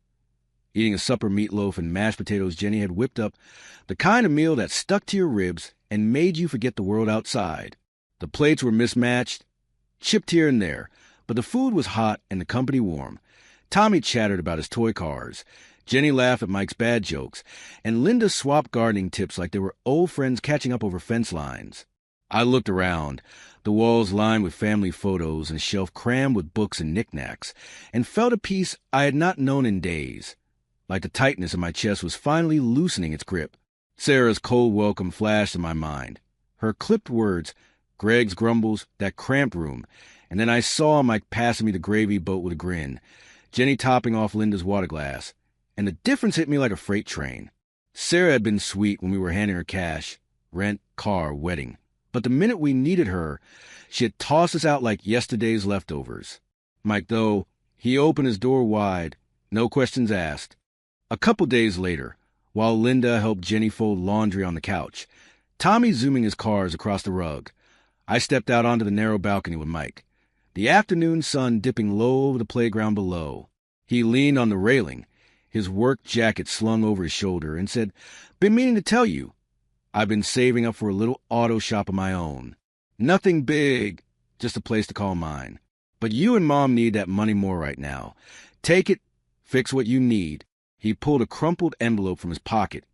[SPEAKER 1] eating a supper meatloaf and mashed potatoes Jenny had whipped up, the kind of meal that stuck to your ribs and made you forget the world outside. The plates were mismatched, chipped here and there, but the food was hot and the company warm. Tommy chattered about his toy cars, Jenny laughed at Mike's bad jokes, and Linda swapped gardening tips like they were old friends catching up over fence lines. I looked around, the walls lined with family photos and a shelf crammed with books and knickknacks, and felt a peace I had not known in days. Like the tightness in my chest was finally loosening its grip. Sarah's cold welcome flashed in my mind. Her clipped words, Greg's grumbles, that cramped room, and then I saw Mike passing me the gravy boat with a grin, Jenny topping off Linda's water glass, and the difference hit me like a freight train. Sarah had been sweet when we were handing her cash, rent, car, wedding. But the minute we needed her, she had tossed us out like yesterday's leftovers. Mike, though, he opened his door wide, no questions asked. A couple days later, while Linda helped Jenny fold laundry on the couch, Tommy zooming his cars across the rug, I stepped out onto the narrow balcony with Mike, the afternoon sun dipping low over the playground below. He leaned on the railing, his work jacket slung over his shoulder, and said, "Been meaning to tell you. I've been saving up for a little auto shop of my own. Nothing big, just a place to call mine. But you and Mom need that money more right now. Take it, fix what you need." He pulled a crumpled envelope from his pocket,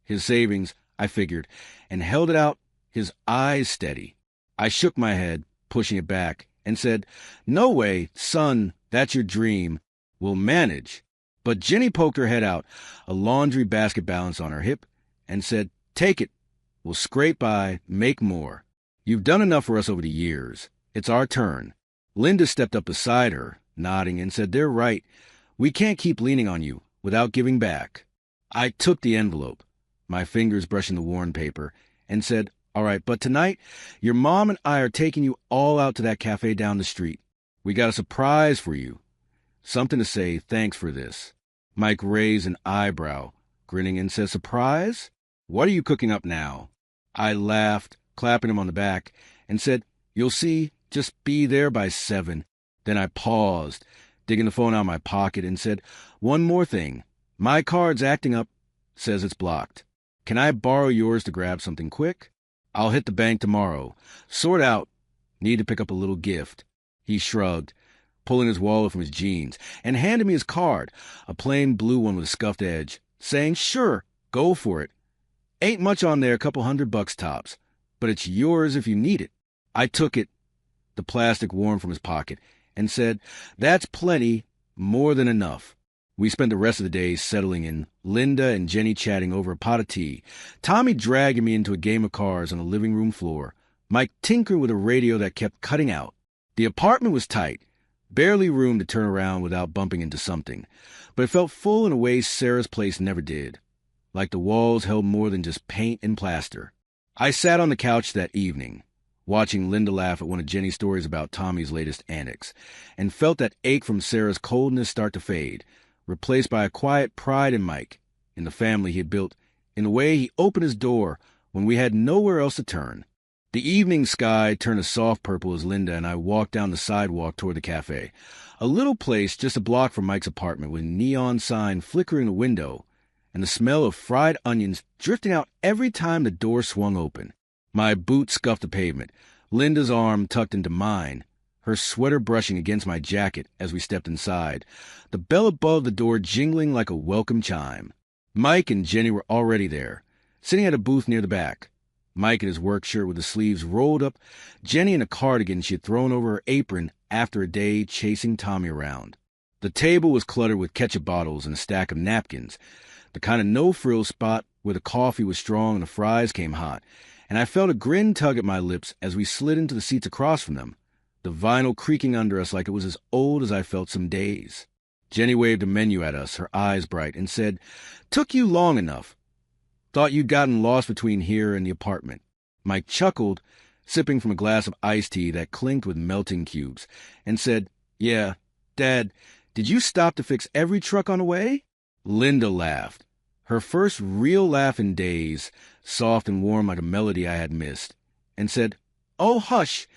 [SPEAKER 1] his savings, I figured, and held it out, his eyes steady. I shook my head, pushing it back, and said, "No way, son, that's your dream. We'll manage." But Jenny poked her head out, a laundry basket balanced on her hip, and said, "Take it. We'll scrape by, make more. You've done enough for us over the years. It's our turn." Linda stepped up beside her, nodding, and said, "They're right. We can't keep leaning on you without giving back." I took the envelope, my fingers brushing the worn paper, and said, "All right, but tonight, your mom and I are taking you all out to that cafe down the street. We got a surprise for you. Something to say thanks for this." Mike raised an eyebrow, grinning, and said, "Surprise? What are you cooking up now?" I laughed, clapping him on the back, and said, "You'll see, just be there by 7. Then I paused, digging the phone out of my pocket, and said, "One more thing. My card's acting up, says it's blocked. Can I borrow yours to grab something quick? I'll hit the bank tomorrow. Sort out. Need to pick up a little gift." He shrugged, pulling his wallet from his jeans, and handed me his card, a plain blue one with a scuffed edge, saying, "Sure, go for it. Ain't much on there, $200 tops, but it's yours if you need it." I took it, the plastic worn from his pocket, and said, "That's plenty, more than enough." We spent the rest of the day settling in, Linda and Jenny chatting over a pot of tea, Tommy dragging me into a game of cards on the living room floor, Mike tinkering with a radio that kept cutting out. The apartment was tight, barely room to turn around without bumping into something, but it felt full in a way Sarah's place never did, like the walls held more than just paint and plaster. I sat on the couch that evening, watching Linda laugh at one of Jenny's stories about Tommy's latest antics, and felt that ache from Sarah's coldness start to fade, replaced by a quiet pride in Mike, in the family he had built, in the way he opened his door when we had nowhere else to turn. The evening sky turned a soft purple as Linda and I walked down the sidewalk toward the cafe, a little place just a block from Mike's apartment with a neon sign flickering the window and the smell of fried onions drifting out every time the door swung open. My boot scuffed the pavement, Linda's arm tucked into mine, her sweater brushing against my jacket as we stepped inside, the bell above the door jingling like a welcome chime. Mike and Jenny were already there, sitting at a booth near the back. Mike in his work shirt with the sleeves rolled up, Jenny in a cardigan she had thrown over her apron after a day chasing Tommy around. The table was cluttered with ketchup bottles and a stack of napkins, the kind of no-frill spot where the coffee was strong and the fries came hot, and I felt a grin tug at my lips as we slid into the seats across from them, the vinyl creaking under us like it was as old as I felt some days. Jenny waved a menu at us, her eyes bright, and said, "Took you long enough. Thought you'd gotten lost between here and the apartment." Mike chuckled, sipping from a glass of iced tea that clinked with melting cubes, and said, "Yeah, Dad, did you stop to fix every truck on the way?" Linda laughed, her first real laugh in days, soft and warm like a melody I had missed, and said, "Oh, hush.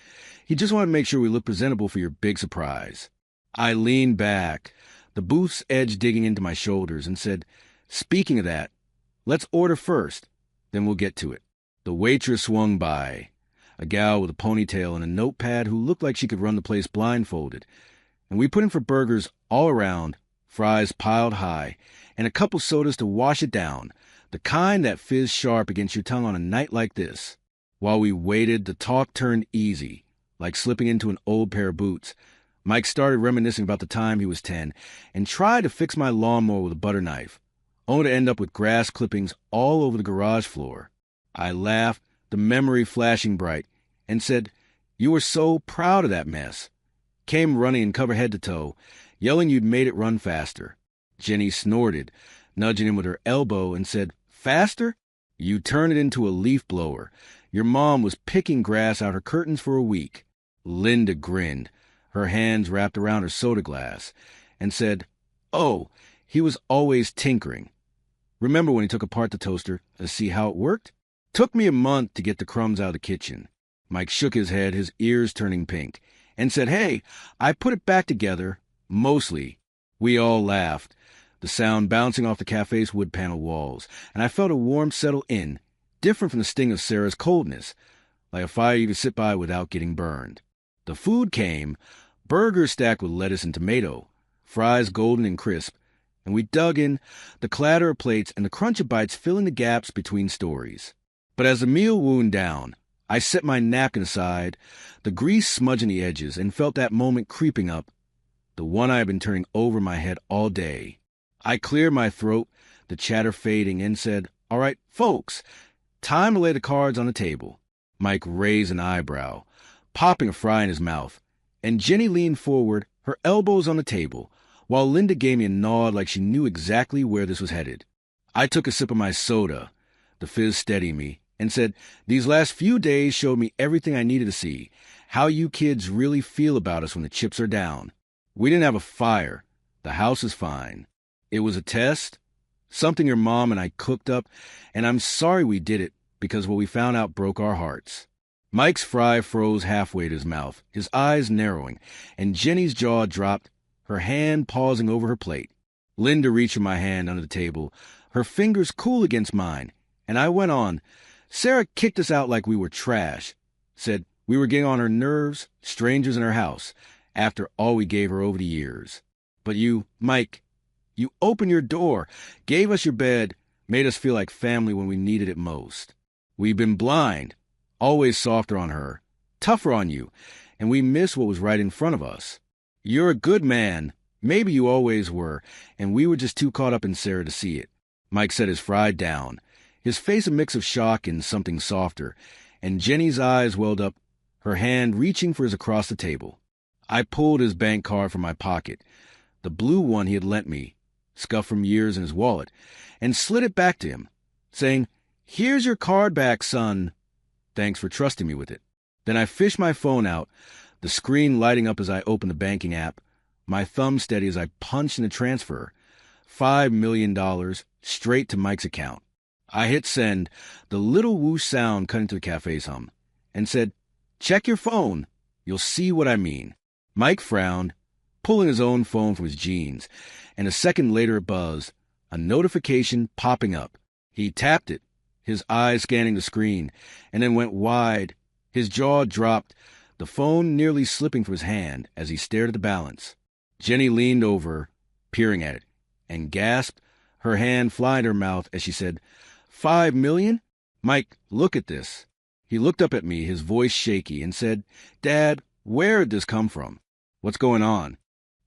[SPEAKER 1] He just wanted to make sure we look presentable for your big surprise." I leaned back, the booth's edge digging into my shoulders, and said, "Speaking of that, let's order first, then we'll get to it." The waitress swung by, a gal with a ponytail and a notepad who looked like she could run the place blindfolded, and we put in for burgers all around, fries piled high, and a couple sodas to wash it down, the kind that fizz sharp against your tongue on a night like this. While we waited, the talk turned easy, like slipping into an old pair of boots. Mike started reminiscing about the time he was 10 and tried to fix my lawnmower with a butter knife, only to end up with grass clippings all over the garage floor. I laughed, the memory flashing bright, and said, "You were so proud of that mess." Came running and covered head to toe, yelling you'd made it run faster. Jenny snorted, nudging him with her elbow, and said, Faster? You turn it into a leaf blower. Your mom was picking grass out her curtains for a week. Linda grinned, her hands wrapped around her soda glass, and said, "Oh, he was always tinkering. Remember when he took apart the toaster to see how it worked? Took me a month to get the crumbs out of the kitchen." Mike shook his head, his ears turning pink, and said, "Hey, I put it back together, mostly." We all laughed, the sound bouncing off the cafe's wood panel walls, and I felt a warmth settle in, different from the sting of Sarah's coldness, like a fire you could sit by without getting burned. The food came, burgers stacked with lettuce and tomato, fries golden and crisp, and we dug in, the clatter of plates and the crunch of bites filling the gaps between stories. But as the meal wound down, I set my napkin aside, the grease smudging the edges, and felt that moment creeping up, the one I had been turning over my head all day. I cleared my throat, the chatter fading, and said, "All right, folks, time to lay the cards on the table." Mike raised an eyebrow, popping a fry in his mouth, and Jenny leaned forward, her elbows on the table, while Linda gave me a nod like she knew exactly where this was headed. I took a sip of my soda, the fizz steadying me, and said, "These last few days showed me everything I needed to see, how you kids really feel about us when the chips are down. We didn't have a fire. The house is fine. It was a test, something your mom and I cooked up, and I'm sorry we did it because what we found out broke our hearts." Mike's fry froze halfway to his mouth, his eyes narrowing, and Jenny's jaw dropped, her hand pausing over her plate. Linda reached for my hand under the table, her fingers cool against mine, and I went on. "Sarah kicked us out like we were trash. Said we were getting on her nerves, strangers in her house, after all we gave her over the years. But you, Mike, you opened your door, gave us your bed, made us feel like family when we needed it most. We've been blind, always softer on her, tougher on you, and we miss what was right in front of us. You're a good man. Maybe you always were, and we were just too caught up in Sarah to see it." Mike set his fry down, his face a mix of shock and something softer, and Jenny's eyes welled up, her hand reaching for his across the table. I pulled his bank card from my pocket, the blue one he had lent me, scuffed from years in his wallet, and slid it back to him, saying, "Here's your card back, son. Thanks for trusting me with it." Then I fished my phone out, the screen lighting up as I opened the banking app, my thumb steady as I punched in the transfer, $5 million straight to Mike's account. I hit send, the little whoosh sound cutting through the cafe's hum, and said, "Check your phone. You'll see what I mean." Mike frowned, pulling his own phone from his jeans, and a second later it buzzed, a notification popping up. He tapped it, his eyes scanning the screen, and then went wide, his jaw dropped, the phone nearly slipping from his hand as he stared at the balance. Jenny leaned over, peering at it, and gasped, her hand flying to her mouth as she said, "$5 million? Mike, look at this." He looked up at me, his voice shaky, and said, "Dad, where did this come from? What's going on?"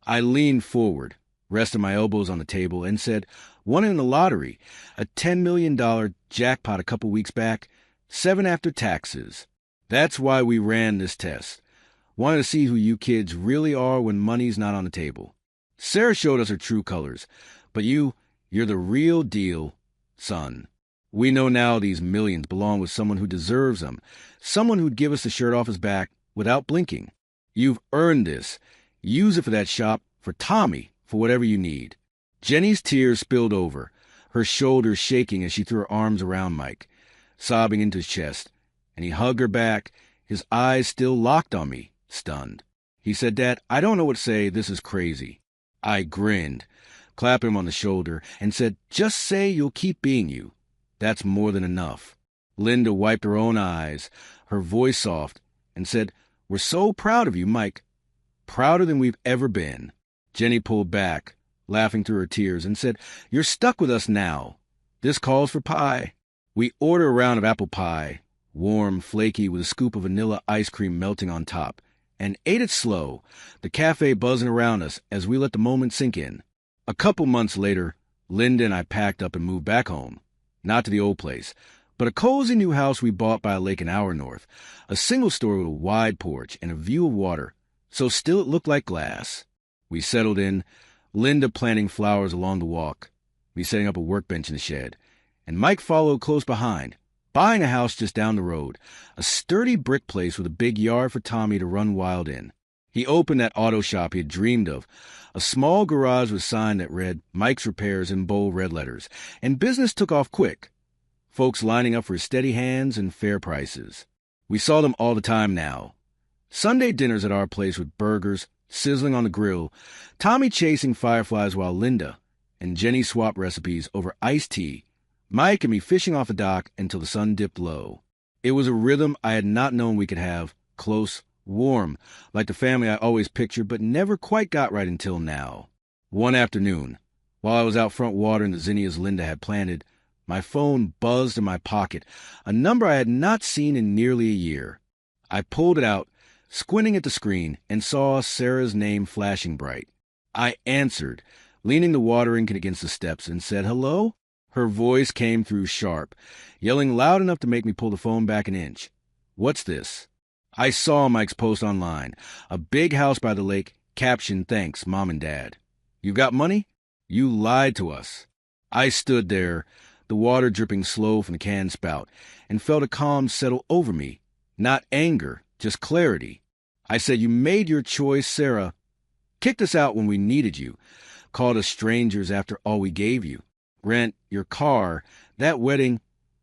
[SPEAKER 1] I leaned forward, rested my elbows on the table, and said, "Won in the lottery, a $10 million jackpot a couple weeks back, 7 after taxes. That's why we ran this test. Wanted to see who you kids really are when money's not on the table. Sarah showed us her true colors, but you're the real deal, son. We know now these millions belong with someone who deserves them, someone who'd give us the shirt off his back without blinking. You've earned this. Use it for that shop, for Tommy, for whatever you need." Jenny's tears spilled over, her shoulders shaking as she threw her arms around Mike, sobbing into his chest, and he hugged her back, his eyes still locked on me, stunned. He said, "Dad, I don't know what to say. This is crazy." I grinned, clapped him on the shoulder, and said, "Just say you'll keep being you. That's more than enough." Linda wiped her own eyes, her voice soft, and said, "We're so proud of you, Mike. Prouder than we've ever been." Jenny pulled back, laughing through her tears, and said, "You're stuck with us now. This calls for pie." We ordered a round of apple pie, warm, flaky, with a scoop of vanilla ice cream melting on top, and ate it slow, the cafe buzzing around us as we let the moment sink in. A couple months later, Linda and I packed up and moved back home, not to the old place, but a cozy new house we bought by a lake an hour north, a single story with a wide porch and a view of water, so still it looked like glass. We settled in, Linda planting flowers along the walk, me setting up a workbench in the shed, and Mike followed close behind, buying a house just down the road, a sturdy brick place with a big yard for Tommy to run wild in. He opened that auto shop he had dreamed of, a small garage with a sign that read Mike's Repairs in bold red letters, and business took off quick. Folks lining up for steady hands and fair prices. We saw them all the time now. Sunday dinners at our place with burgers sizzling on the grill, Tommy chasing fireflies while Linda and Jenny swapped recipes over iced tea, Mike and me fishing off the dock until the sun dipped low. It was a rhythm I had not known we could have, close, warm, like the family I always pictured but never quite got right until now. One afternoon, while I was out front watering the zinnias Linda had planted, my phone buzzed in my pocket, a number I had not seen in nearly a year. I pulled it out, squinting at the screen, and saw Sarah's name flashing bright. I answered, leaning the watering can against the steps, and said, "Hello?" Her voice came through sharp, yelling loud enough to make me pull the phone back an inch. "What's this?" I saw Mike's post online. A big house by the lake, captioned, "Thanks, Mom and Dad." "You got money?" "You lied to us." I stood there, the water dripping slow from the can spout, and felt a calm settle over me. Not anger, just clarity. I said, "You made your choice, Sarah. Kicked us out when we needed you. Called us strangers after all we gave you. Rent, your car, that wedding.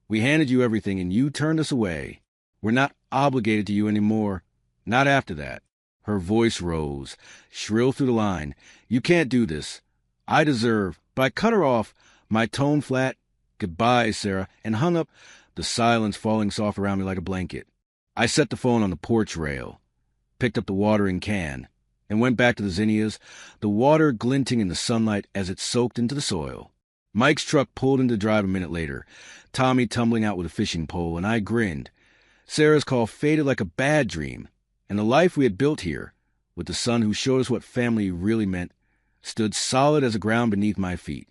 [SPEAKER 1] We handed you everything and you turned us away. We're not obligated to you anymore. Not after that." Her voice rose, shrill through the line. "You can't do this. I deserve..." But I cut her off, my tone flat. "Goodbye, Sarah," and hung up, the silence falling soft around me like a blanket. I set the phone on the porch rail, picked up the watering can, and went back to the zinnias, the water glinting in the sunlight as it soaked into the soil. Mike's truck pulled into drive a minute later, Tommy tumbling out with a fishing pole, and I grinned. Sarah's call faded like a bad dream, and the life we had built here, with the son who showed us what family really meant, stood solid as the ground beneath my feet.